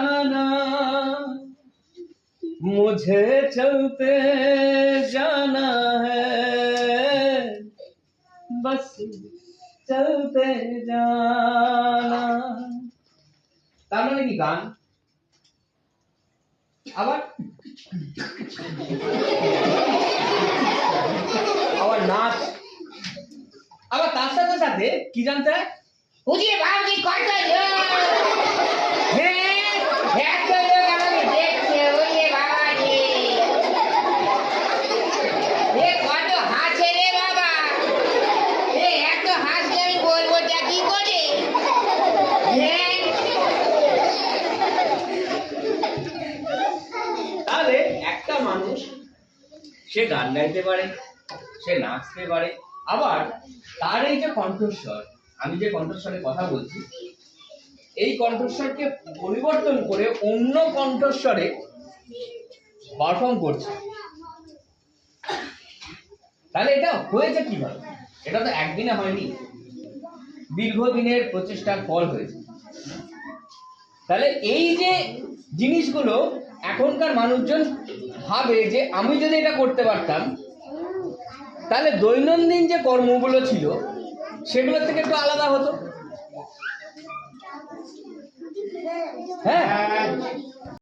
जाना, मुझे चलते जाना है, बस चलते जाना। তার মানে কি গান, আবার আবার নাচ, আবার তার সাথে সাথে কি জানতে হয়, বুঝিয়ে ভাবছি কত লোক, হ্যাঁ এত লোক আমাকে দেখছে, ওরে বাবা রে, এ কত হাসে রে বাবা, এ এত হাসলে আমি বলবো তা কি করে, হ্যাঁ তাহলে একটা মানুষ সে গান গাইতে পারে, সে নাচতে পারে, আবার তার এই যে কণ্ঠস্বর, আমি যে কণ্ঠস্বরে কথা বলছি, এই কণ্ঠস্বরকে পরিবর্তন করে অন্য কণ্ঠস্বরে পারফর্ম করছে। তাহলে এটা হয়েছে কিভাবে? এটা তো একদিনে হয়নি, দীর্ঘদিনের প্রচেষ্টার ফল হয়েছে। তাহলে এই যে জিনিসগুলো এখনকার মানুষজন ভাবে যে আমি যদি এটা করতে পারতাম, তাহলে দৈনন্দিন যে কর্মগুলো ছিল সেগুলো থেকে একটু আলাদা হতো। হ্যাঁ,